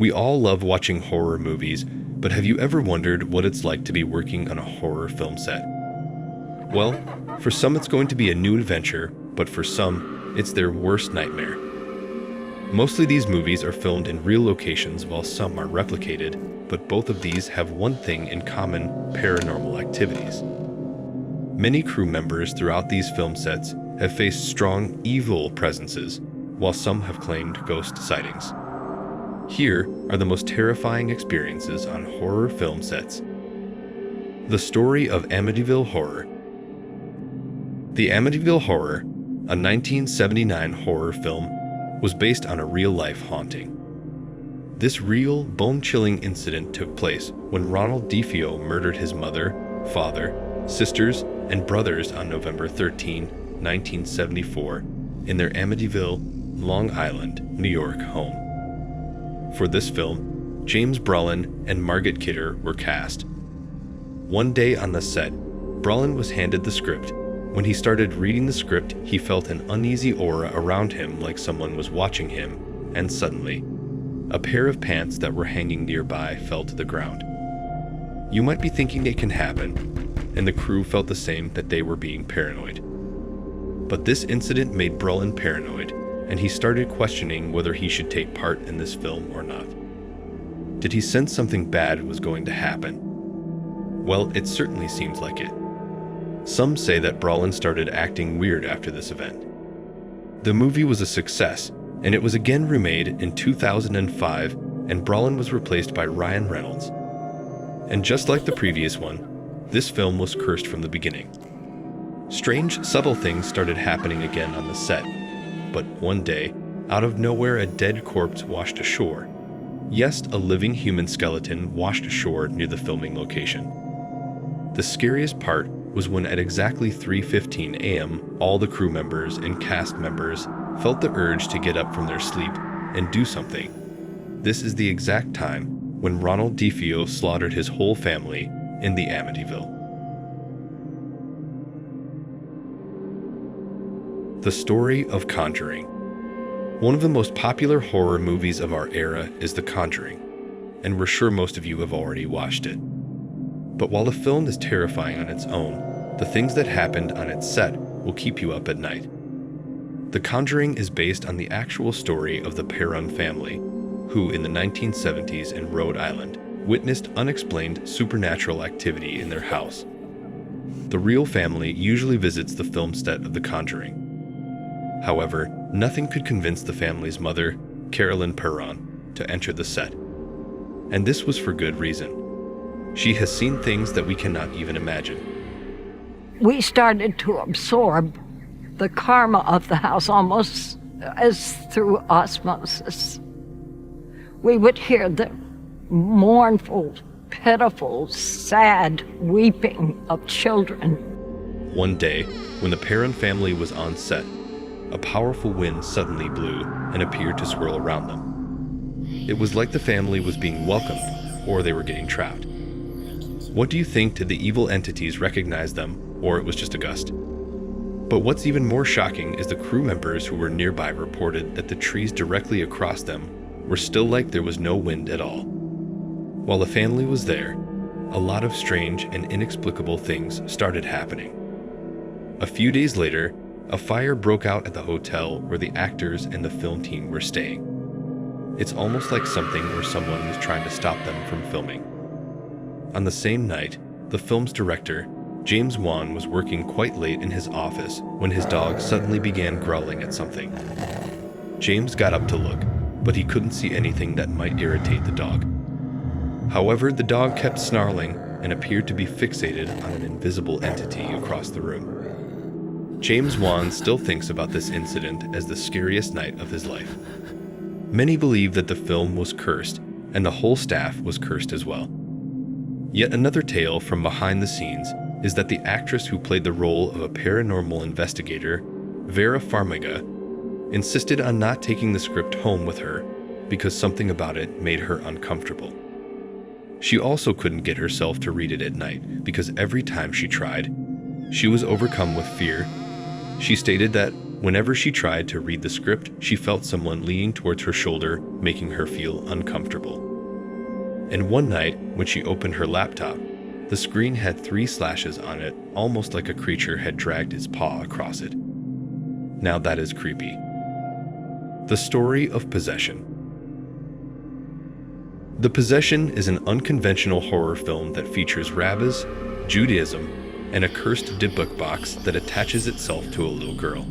We all love watching horror movies, but have you ever wondered what it's like to be working on a horror film set? Well, for some it's going to be a new adventure, but for some, it's their worst nightmare. Mostly these movies are filmed in real locations while some are replicated, but both of these have one thing in common: paranormal activities. Many crew members throughout these film sets have faced strong, evil presences, while some have claimed ghost sightings. Here are the most terrifying experiences on horror film sets. The story of Amityville Horror. The Amityville Horror, a 1979 horror film, was based on a real-life haunting. This real, bone-chilling incident took place when Ronald DeFeo murdered his mother, father, sisters, and brothers on November 13, 1974, in their Amityville, Long Island, New York home. For this film, James Brolin and Margaret Kidder were cast. One day on the set, Brolin was handed the script. When he started reading the script, he felt an uneasy aura around him, like someone was watching him, and suddenly, a pair of pants that were hanging nearby fell to the ground. You might be thinking it can happen, and the crew felt the same, that they were being paranoid. But this incident made Brolin paranoid, and he started questioning whether he should take part in this film or not. Did he sense something bad was going to happen? Well, it certainly seems like it. Some say that Brolin started acting weird after this event. The movie was a success, and it was again remade in 2005, and Brolin was replaced by Ryan Reynolds. And just like the previous one, this film was cursed from the beginning. Strange, subtle things started happening again on the set, but one day, out of nowhere, a dead corpse washed ashore. Yes, a living human skeleton washed ashore near the filming location. The scariest part was when at exactly 3:15 a.m., all the crew members and cast members felt the urge to get up from their sleep and do something. This is the exact time when Ronald DeFeo slaughtered his whole family in the Amityville. The story of Conjuring. One of the most popular horror movies of our era is The Conjuring, and we're sure most of you have already watched it. But while the film is terrifying on its own, the things that happened on its set will keep you up at night. The Conjuring is based on the actual story of the Perron family, who in the 1970s in Rhode Island witnessed unexplained supernatural activity in their house. The real family usually visits the film set of The Conjuring. However, nothing could convince the family's mother, Carolyn Perron, to enter the set. And this was for good reason. She has seen things that we cannot even imagine. We started to absorb the karma of the house almost as through osmosis. We would hear the mournful, pitiful, sad weeping of children. One day, when the Perron family was on set, a powerful wind suddenly blew and appeared to swirl around them. It was like the family was being welcomed, or they were getting trapped. What do you think? Did the evil entities recognize them, or it was just a gust? But what's even more shocking is the crew members who were nearby reported that the trees directly across them were still like there was no wind at all. While the family was there, a lot of strange and inexplicable things started happening. A few days later, a fire broke out at the hotel where the actors and the film team were staying. It's almost like something or someone was trying to stop them from filming. On the same night, the film's director, James Wan, was working quite late in his office when his dog suddenly began growling at something. James got up to look, but he couldn't see anything that might irritate the dog. However, the dog kept snarling and appeared to be fixated on an invisible entity across the room. James Wan still thinks about this incident as the scariest night of his life. Many believe that the film was cursed, and the whole staff was cursed as well. Yet another tale from behind the scenes is that the actress who played the role of a paranormal investigator, Vera Farmiga, insisted on not taking the script home with her because something about it made her uncomfortable. She also couldn't get herself to read it at night because every time she tried, she was overcome with fear. She stated that Whenever she tried to read the script, she felt someone leaning towards her shoulder, making her feel uncomfortable. And one night, when she opened her laptop, the screen had 3 slashes on it, almost like a creature had dragged its paw across it. Now that is creepy. The story of possession. The Possession is an unconventional horror film that features rabbis, Judaism, and a cursed dybbuk box that attaches itself to a little girl.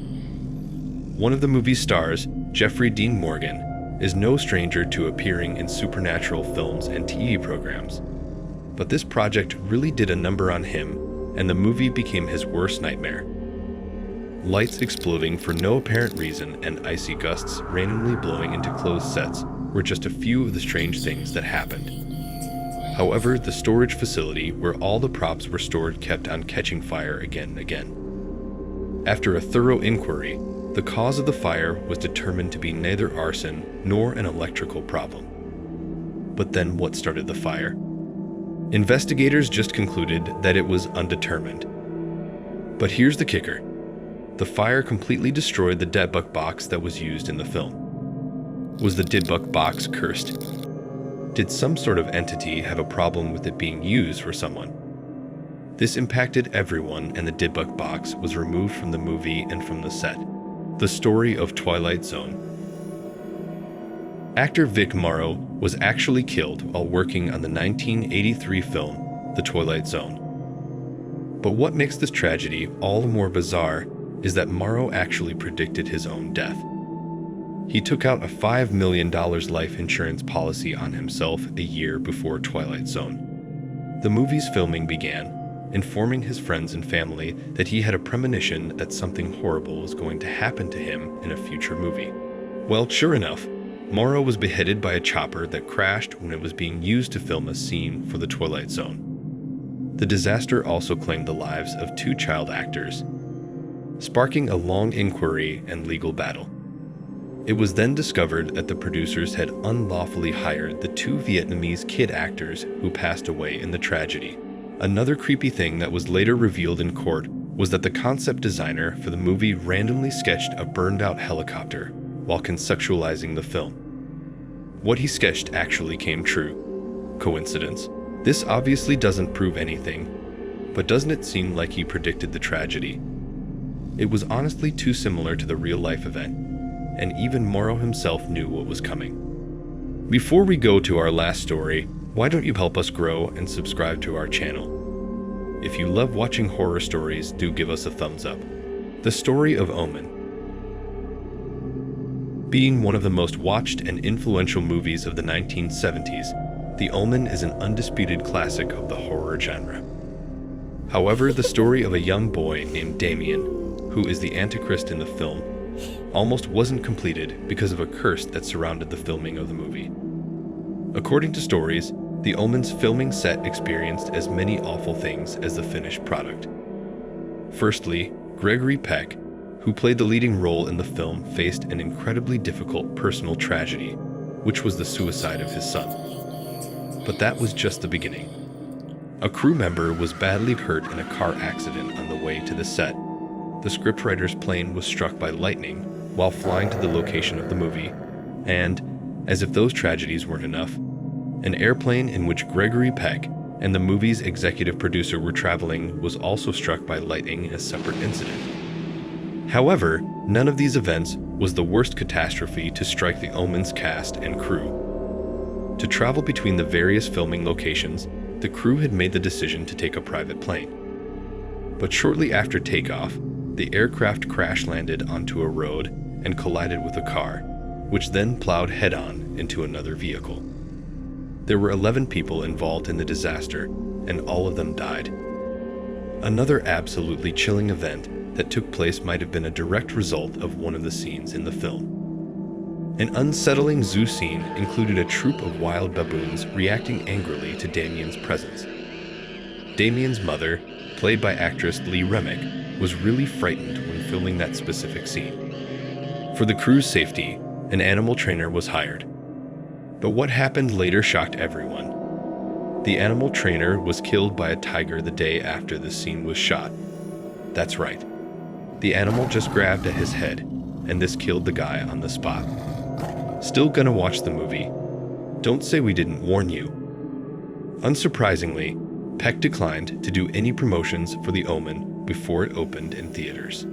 One of the movie's stars, Jeffrey Dean Morgan, is no stranger to appearing in supernatural films and TV programs. But this project really did a number on him, and the movie became his worst nightmare. Lights exploding for no apparent reason and icy gusts randomly blowing into closed sets were just a few of the strange things that happened. However, the storage facility where all the props were stored kept on catching fire again and again. After a thorough inquiry, the cause of the fire was determined to be neither arson nor an electrical problem. But then what started the fire? Investigators just concluded that it was undetermined. But here's the kicker. The fire completely destroyed the dybbuk box that was used in the film. Was the dybbuk box cursed? Did some sort of entity have a problem with it being used for someone? This impacted everyone, and the dybbuk box was removed from the movie and from the set. The story of Twilight Zone. Actor Vic Morrow was actually killed while working on the 1983 film, The Twilight Zone. But what makes this tragedy all the more bizarre is that Morrow actually predicted his own death. He took out a $5 million life insurance policy on himself a year before Twilight Zone. The movie's filming began, informing his friends and family that he had a premonition that something horrible was going to happen to him in a future movie. Well, sure enough, Morrow was beheaded by a chopper that crashed when it was being used to film a scene for The Twilight Zone. The disaster also claimed the lives of 2 child actors, sparking a long inquiry and legal battle. It was then discovered that the producers had unlawfully hired the 2 Vietnamese kid actors who passed away in the tragedy. Another creepy thing that was later revealed in court was that the concept designer for the movie randomly sketched a burned-out helicopter while conceptualizing the film. What he sketched actually came true. Coincidence? This obviously doesn't prove anything, but doesn't it seem like he predicted the tragedy? It was honestly too similar to the real-life event, and even Morrow himself knew what was coming. Before we go to our last story, why don't you help us grow and subscribe to our channel? If you love watching horror stories, do give us a thumbs up. The story of Omen. Being one of the most watched and influential movies of the 1970s, The Omen is an undisputed classic of the horror genre. However, the story of a young boy named Damien, who is the Antichrist in the film, almost wasn't completed because of a curse that surrounded the filming of the movie. According to stories, The Omen's filming set experienced as many awful things as the finished product. Firstly, Gregory Peck, who played the leading role in the film, faced an incredibly difficult personal tragedy, which was the suicide of his son. But that was just the beginning. A crew member was badly hurt in a car accident on the way to the set. The scriptwriter's plane was struck by lightning while flying to the location of the movie, and, as if those tragedies weren't enough, an airplane in which Gregory Peck and the movie's executive producer were traveling was also struck by lightning in a separate incident. However, none of these events was the worst catastrophe to strike The Omen's cast and crew. To travel between the various filming locations, the crew had made the decision to take a private plane. But shortly after takeoff, the aircraft crash-landed onto a road and collided with a car, which then plowed head-on into another vehicle. There were 11 people involved in the disaster, and all of them died. Another absolutely chilling event that took place might have been a direct result of one of the scenes in the film. An unsettling zoo scene included a troop of wild baboons reacting angrily to Damien's presence. Damien's mother, played by actress Lee Remick, was really frightened when filming that specific scene. For the crew's safety, an animal trainer was hired. But what happened later shocked everyone. The animal trainer was killed by a tiger the day after the scene was shot. That's right. The animal just grabbed at his head, and this killed the guy on the spot. Still gonna watch the movie? Don't say we didn't warn you. Unsurprisingly, Peck declined to do any promotions for the Omen before it opened in theaters.